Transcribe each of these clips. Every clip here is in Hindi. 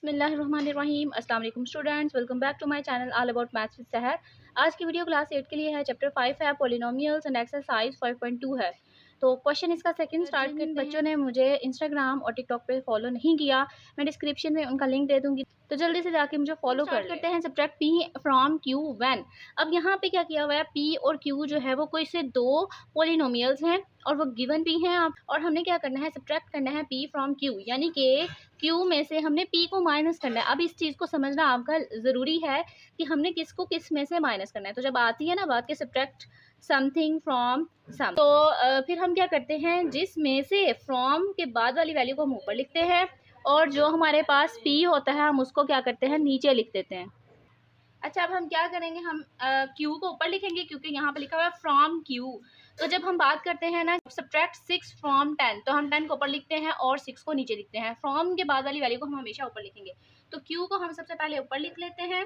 बिस्मिल्लाहिर्रहमानिर्रहीम। अस्सलाम वालेकुम students, welcome back to my channel all about maths with Sehar. आज की वीडियो क्लास 8 के लिए है। चैप्टर 5 है पॉलिनोमियल्स एंड एक्सरसाइज 5.2 है। तो क्वेश्चन इसका सेकंड स्टार्ट करते हैं। बच्चों ने मुझे इंस्टाग्राम और टिकटॉक पे फॉलो नहीं किया, मैं डिस्क्रिप्शन में उनका लिंक दे दूंगी, तो जल्दी से जाके मुझे फॉलो करते हैं। Subtract P from Q when. अब यहाँ पे क्या किया हुआ है, पी और क्यू जो है वो कोई से दो पॉलिनोमियल्स हैं और वो गिवन भी हैं आप, और हमने क्या करना है, सब्ट्रैक्ट करना है पी फ्रॉम क्यू, यानी कि क्यू में से हमने पी को माइनस करना है। अब इस चीज़ को समझना आपका ज़रूरी है कि हमने किसको किस में से माइनस करना है। तो जब आती है ना बात के सब्ट्रैक्ट समथिंग फ्रॉम सम, तो फिर हम क्या करते हैं, जिसमें से फ्रॉम के बाद वाली वैल्यू को हम ऊपर लिखते हैं और जो हमारे पास पी होता है हम उसको क्या करते हैं, नीचे लिख देते हैं। अच्छा, अब हम क्या करेंगे, हम क्यू को ऊपर लिखेंगे क्योंकि यहाँ पे लिखा हुआ है फ्रॉम क्यू। तो जब हम बात करते हैं ना सब्ट्रैक्ट 6 फ्रॉम 10, तो हम 10 को ऊपर लिखते हैं और 6 को नीचे लिखते हैं। फ्रॉम के बाद वाली वैल्यू को हम हमेशा ऊपर लिखेंगे। तो क्यू को हम सबसे पहले ऊपर लिख लेते हैं,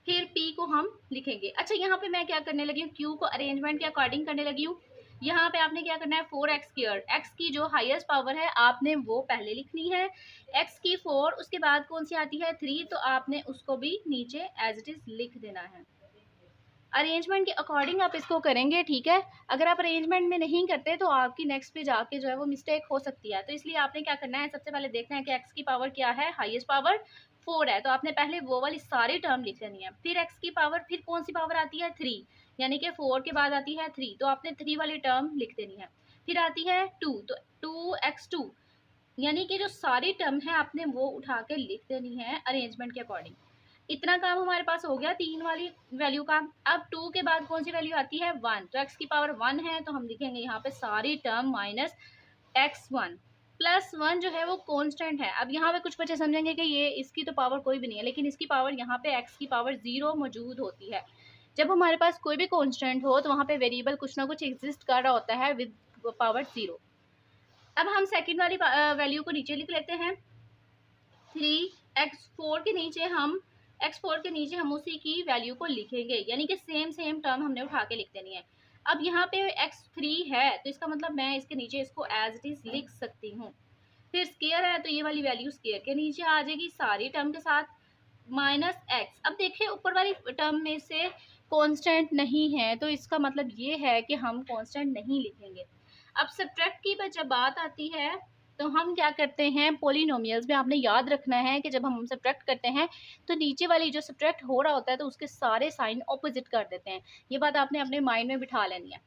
फिर पी को हम लिखेंगे। अच्छा, यहाँ पे मैं क्या करने लगी हूँ, क्यू को अरेंजमेंट के अकॉर्डिंग करने लगी हूँ। यहाँ पे आपने क्या करना है, 4x स्क्वायर, x की जो हाईएस्ट पावर है आपने वो पहले लिखनी है, x की 4, उसके बाद कौन सी आती है 3, तो आपने उसको भी नीचे एज इट इज लिख देना है। अरेंजमेंट के अकॉर्डिंग आप इसको करेंगे, ठीक है। अगर आप अरेंजमेंट में नहीं करते तो आपकी नेक्स्ट पे जाके जो है वो मिस्टेक हो सकती है। तो इसलिए आपने क्या करना है, सबसे पहले देखना है कि x की पावर क्या है, हाईएस्ट पावर 4 है, तो आपने पहले वो वाली सारी टर्म लिख लेनी है। फिर x की पावर, फिर कौन सी पावर आती है 3, यानी कि 4 के बाद आती है 3, तो आपने 3 वाली टर्म लिख देनी है। फिर आती है 2, तो 2x2, यानी कि जो सारी टर्म है आपने वो उठा के लिख देनी है अरेंजमेंट के अकॉर्डिंग। इतना काम हमारे पास हो गया 3 वाली वैल्यू का। अब 2 के बाद कौन सी वैल्यू आती है 1, तो x की पावर 1 है, तो हम लिखेंगे यहाँ पे सारी टर्म माइनस x1 प्लस 1 जो है वो कांस्टेंट है। अब यहाँ पे कुछ बच्चे समझेंगे कि ये इसकी तो पावर कोई भी नहीं है, लेकिन इसकी पावर यहाँ पे x की पावर 0 मौजूद होती है। जब हमारे पास कोई भी कांस्टेंट हो तो वहाँ पे वेरिएबल कुछ ना कुछ एग्जिस्ट कर रहा होता है विद पावर 0। अब हम सेकेंड वाली वैल्यू को नीचे लिख लेते हैं, 3x4 के नीचे हम x4 के नीचे हम उसी की वैल्यू को लिखेंगे, यानी कि सेम टर्म हमने उठा के लिख देनी है। अब यहाँ पे x3 है, तो इसका मतलब मैं इसके नीचे इसको एज इट इज लिख सकती हूँ। फिर स्केयर है, तो ये वाली वैल्यू स्केयर के नीचे आ जाएगी सारी टर्म के साथ, माइनस x। अब देखिए ऊपर वाली टर्म में से कांस्टेंट नहीं है, तो इसका मतलब ये है कि हम कांस्टेंट नहीं लिखेंगे। अब सब्ट्रैक्ट की जब बात आती है तो हम क्या करते हैं, पॉलिनोमियल्स में आपने याद रखना है कि जब हम सब्ट्रैक्ट करते हैं तो नीचे वाली जो सब्ट्रैक्ट हो रहा होता है तो उसके सारे साइन ऑपोजिट कर देते हैं। ये बात आपने अपने माइंड में बिठा लेनी है।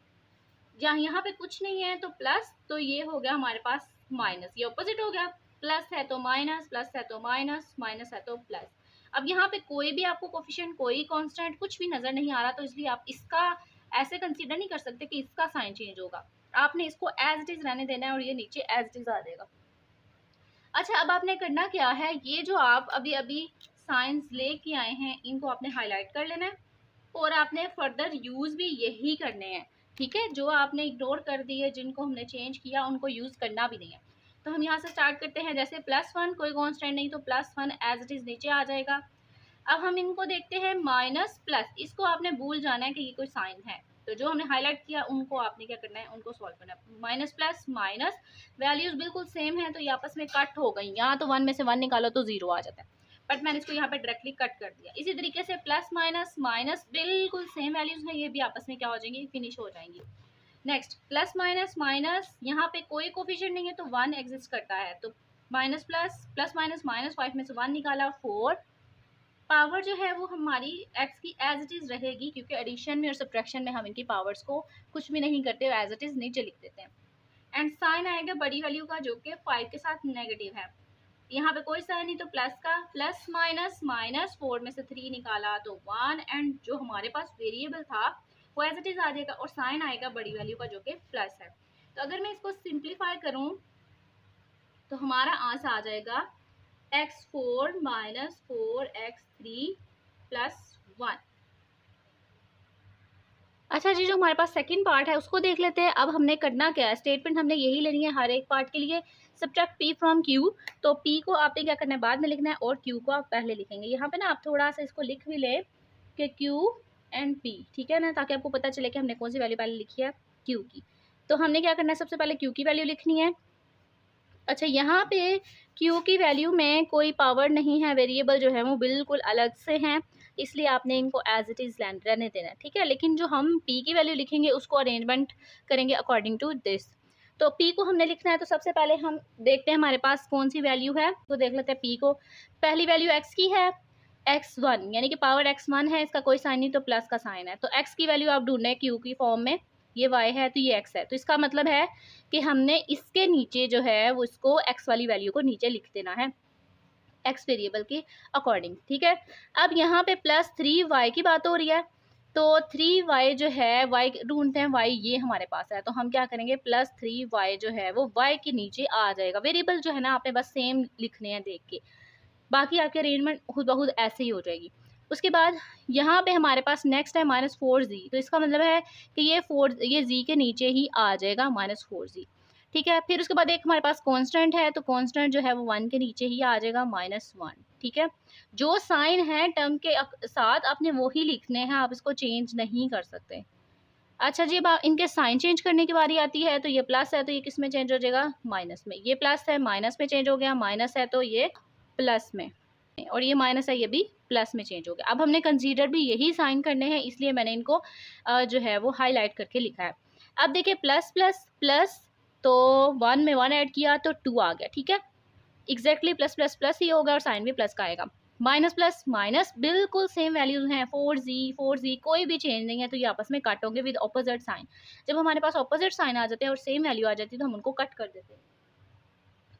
जहाँ यहाँ पे कुछ नहीं है तो प्लस, तो ये हो गया हमारे पास माइनस, ये ऑपोजिट हो गया। प्लस है तो माइनस, प्लस है तो माइनस, माइनस है तो प्लस। अब यहाँ पे कोई भी आपको कोफिशिएंट, कोई कांस्टेंट कुछ भी नजर नहीं आ रहा, तो इसलिए आप इसका ऐसे कंसीडर नहीं कर सकते कि इसका साइन चेंज होगा। आपने इसको एज इट इज रहने देना है और ये नीचे एज इट इज आ जाएगा। अच्छा, अब आपने करना क्या है, ये जो आप अभी अभी साइंस लेके आए हैं इनको आपने हाईलाइट कर लेना है और आपने फर्दर यूज भी यही करने हैं, ठीक है। जो आपने इग्नोर कर दिए, जिनको हमने चेंज किया, उनको यूज करना भी नहीं है। तो हम यहाँ से स्टार्ट करते हैं, जैसे +1 कोई कॉन्स्टेंट नहीं, तो +1 एज इट इज नीचे आ जाएगा। अब हम इनको देखते हैं माइनस प्लस, इसको आपने भूल जाना है कि ये कोई साइन है, तो जो हमने हाईलाइट किया उनको आपने क्या करना है, उनको सॉल्व करना है। माइनस प्लस माइनस, वैल्यूज बिल्कुल सेम है तो ये आपस में कट हो गई। यहाँ तो 1 में से 1 निकालो तो 0 आ जाता है, बट मैंने इसको यहाँ पे डायरेक्टली कट कर दिया। इसी तरीके से प्लस माइनस माइनस बिल्कुल सेम वैल्यूज हैं, ये भी आपस में क्या हो जाएंगी, फिनिश हो जाएंगी। नेक्स्ट प्लस माइनस माइनस, यहाँ पे कोई कोफिशिएंट नहीं है तो 1 एग्जिस्ट करता है, तो minus plus, plus minus minus, 5 में से 1 निकाला 4। पावर जो है वो हमारी x की एज इट इज़ रहेगी, क्योंकि एडिशन में और सब्ट्रैक्शन में हम इनकी पावर्स को कुछ भी नहीं करते, एज इट इज़ नीचे लिख देते हैं। एंड साइन आएगा बड़ी वैल्यू का जो कि 5 के साथ नेगेटिव है। यहाँ पे कोई साइन नहीं तो प्लस का, प्लस माइनस माइनस, 4 में से 3 निकाला तो 1, एंड जो हमारे पास वेरिएबल था वो एज इट इज़ आ जाएगा और साइन आएगा बड़ी वैल्यू का जो कि प्लस है। तो अगर मैं इसको सिंप्लीफाई करूँ तो हमारा आंसर आ जाएगा x4 माइनस 4x3 प्लस 1। अच्छा जी, जो हमारे पास सेकंड पार्ट है उसको देख लेते हैं। अब हमने करना क्या है, स्टेटमेंट हमने यही लेनी है हर एक पार्ट के लिए, सब्ट्रैक्ट p फ्रॉम q। तो p को आपने क्या करना है, बाद में लिखना है, और q को आप पहले लिखेंगे। यहाँ पे ना आप थोड़ा सा इसको लिख भी ले कि q एंड p, ठीक है ना, ताकि आपको पता चले कि हमने कौन सी वैल्यू पहले लिखी है q की। तो हमने क्या करना है, सबसे पहले q की वैल्यू लिखनी है। अच्छा, यहाँ पे क्यू की वैल्यू में कोई पावर नहीं है, वेरिएबल जो है वो बिल्कुल अलग से हैं, इसलिए आपने इनको एज इट इज़ रहने देना है, ठीक है। लेकिन जो हम पी की वैल्यू लिखेंगे उसको अरेंजमेंट करेंगे अकॉर्डिंग टू दिस। तो पी को हमने लिखना है, तो सबसे पहले हम देखते हैं हमारे पास कौन सी वैल्यू है, तो देख लेते हैं पी को। पहली वैल्यू एक्स की है, x1 यानी कि पावर x1 है, इसका कोई साइन नहीं तो प्लस का साइन है, तो x की वैल्यू आप ढूंढें क्यू की फॉर्म में, ये y है तो ये x है, तो इसका मतलब है कि हमने इसके नीचे जो है वो इसको x वाली वैल्यू को नीचे लिख देना है x वेरिएबल के अकॉर्डिंग, ठीक है। अब यहाँ पे +3y की बात हो रही है, तो 3y जो है y ढूंढते हैं, y ये हमारे पास है, तो हम क्या करेंगे +3y जो है वो y के नीचे आ जाएगा। वेरिएबल जो है ना आपने बस सेम लिखने हैं देख के, बाकी आपकी अरेंजमेंट खुद ब खुद ऐसे ही हो जाएगी। उसके बाद यहाँ पे हमारे पास नेक्स्ट है -4z, तो इसका मतलब है कि ये z के नीचे ही आ जाएगा -4z, ठीक है। फिर उसके बाद एक हमारे पास कांस्टेंट है, तो कांस्टेंट जो है वो 1 के नीचे ही आ जाएगा -1, ठीक है। जो साइन है टर्म के साथ आपने वो ही लिखने हैं, आप इसको चेंज नहीं कर सकते। अच्छा जी, अब इनके साइन चेंज करने की बारी आती है, तो ये प्लस है तो ये किस में चेंज हो जाएगा, माइनस में। ये प्लस है माइनस में चेंज हो गया, माइनस है तो ये प्लस में, और ये माइनस है ये भी प्लस में चेंज हो गया। अब हमने कंसीडर भी यही साइन करने हैं, इसलिए मैंने इनको जो है वो हाईलाइट करके लिखा है। अब देखिए प्लस प्लस प्लस, तो 1 में 1 ऐड किया तो 2 आ गया, ठीक है। एग्जैक्टली प्लस प्लस प्लस ही होगा और साइन भी प्लस का आएगा। माइनस प्लस माइनस बिल्कुल सेम वैल्यूज हैं, 4z कोई भी चेंज नहीं है, तो ये आपस में कट होंगे विद ऑपोजिट साइन। जब हमारे पास ऑपोजिट साइन आ जाते हैं और सेम वैल्यू आ जाती है तो हम उनको कट कर देते हैं।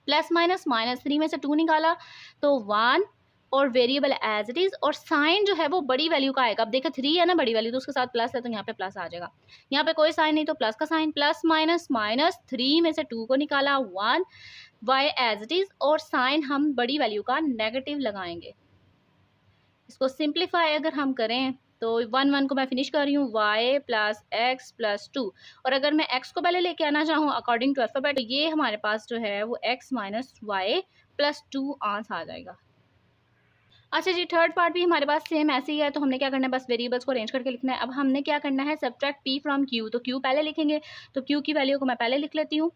प्लस माइनस माइनस, 3 में से 2 निकाला तो 1, और वेरिएबल एज इट इज, और साइन जो है वो बड़ी वैल्यू का आएगा। अब देखो 3 है ना बड़ी वैल्यू, तो उसके साथ प्लस है तो यहाँ पे प्लस आ जाएगा। यहाँ पे कोई साइन नहीं तो प्लस का साइन, प्लस माइनस माइनस, 3 में से 2 को निकाला 1, y एज इट इज, और साइन हम बड़ी वैल्यू का नेगेटिव लगाएंगे। इसको सिंप्लीफाई अगर हम करें तो 1 को मैं फिनिश कर रही हूँ, y प्लस एक्स प्लस 2, और अगर मैं x को पहले लेके आना चाहूँ अकॉर्डिंग टू अल्फाबेट, तो ये हमारे पास जो है वो x minus y plus 2 answer आ जाएगा। अच्छा जी, थर्ड पार्ट भी हमारे पास सेम ऐसे ही है, तो हमने क्या करना है बस वेरिएबल्स को अरेंज करके लिखना है। अब हमने क्या करना है सब्ट्रैक्ट p फ्रॉम q, तो q पहले लिखेंगे, तो q की वैल्यू को मैं पहले लिख लेती हूँ।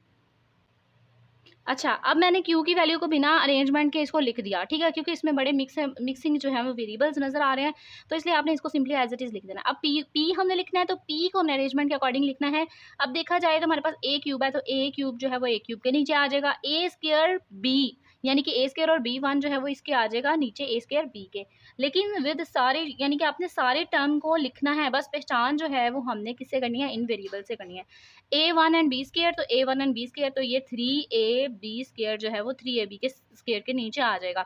अच्छा, अब मैंने q की वैल्यू को बिना अरेंजमेंट के इसको लिख दिया, ठीक है, क्योंकि इसमें बड़े मिक्सिंग जो है वो वेरिएबल्स नजर आ रहे हैं, तो इसलिए आपने इसको सिंपली एज इट इज लिख देना। अब p हमने लिखना है, तो p को हमने अरेंजमेंट के अकॉर्डिंग लिखना है। अब देखा जाए तो हमारे पास a क्यूब है, तो a क्यूब जो है वो a क्यूब के नीचे आ जाएगा, a स्क्वायर b, यानी कि a स्क्वायर और b1 जो है वो इसके आ जाएगा नीचे a स्क्वायर b के। लेकिन विद सारे, यानी कि आपने सारे टर्म को लिखना है, बस पहचान जो है वो हमने किससे करनी है, इन वेरिएबल से करनी है। a1 एंड b स्क्वायर, तो a1 एंड b स्क्वायर, तो ये 3ab स्क्वायर जो है वो 3ab के स्क्वायर के नीचे आ जाएगा,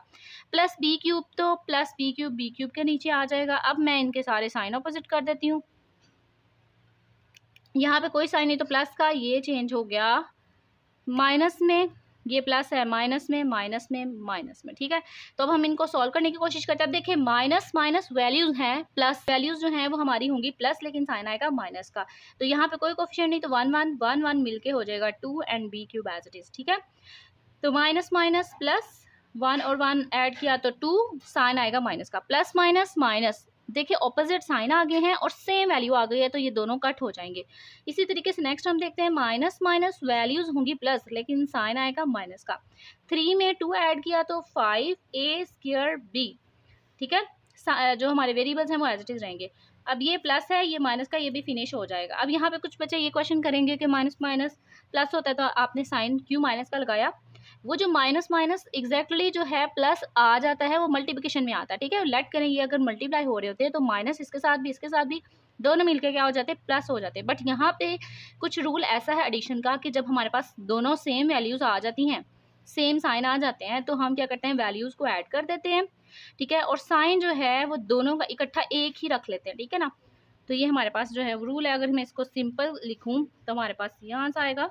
प्लस b क्यूब, तो plus b cube b cube के नीचे आ जाएगा। अब मैं इनके सारे साइन ऑपोजिट कर देती हूँ, यहाँ पे कोई साइन नहीं तो प्लस का ये चेंज हो गया माइनस में, ये प्लस है माइनस में, माइनस में, माइनस में, ठीक है। तो अब हम इनको सॉल्व करने की कोशिश करते हैं। अब देखिए माइनस माइनस वैल्यूज हैं, प्लस वैल्यूज जो हैं वो हमारी होंगी प्लस, लेकिन साइन आएगा माइनस का, तो यहाँ पे कोई कोफिशिएंट नहीं, तो 1 1 1 1 मिलके हो जाएगा 2 and b cube as it is, ठीक है। तो माइनस माइनस प्लस, 1 और 1 ऐड किया तो 2, साइन आएगा माइनस का, प्लस माइनस माइनस, देखिए ऑपोजिट साइन आ गए हैं और सेम वैल्यू आ गई है, तो ये दोनों कट हो जाएंगे। इसी तरीके से नेक्स्ट हम देखते हैं, माइनस माइनस वैल्यूज होंगी प्लस, लेकिन साइन आएगा माइनस का, 3 में 2 ऐड किया तो 5a स्क्वायर b, ठीक है। जो हमारे वेरिएबल्स हैं वो एज इट इज रहेंगे। अब ये प्लस है, ये माइनस का, ये भी फिनिश हो जाएगा। अब यहाँ पे कुछ बच्चे ये क्वेश्चन करेंगे कि माइनस माइनस प्लस होता है, तो आपने साइन क्यों माइनस का लगाया। वो जो माइनस माइनस एग्जैक्टली जो है प्लस आ जाता है, वो मल्टीप्लिकेशन में आता है, ठीक है। लेट करें ये अगर मल्टीप्लाई हो रहे होते हैं तो माइनस इसके साथ भी दोनों मिलकर क्या हो जाते हैं, प्लस हो जाते हैं। बट यहाँ पे कुछ रूल ऐसा है एडिशन का कि जब हमारे पास दोनों सेम वैल्यूज आ जाती हैं, सेम साइन आ जाते हैं, तो हम क्या करते हैं वैल्यूज को ऐड कर देते हैं, ठीक है, और साइन जो है वो दोनों का इकट्ठा एक ही रख लेते हैं, ठीक है ना। तो ये हमारे पास जो है रूल है। अगर मैं इसको सिंपल लिखूँ तो हमारे पास ये आंसर आएगा,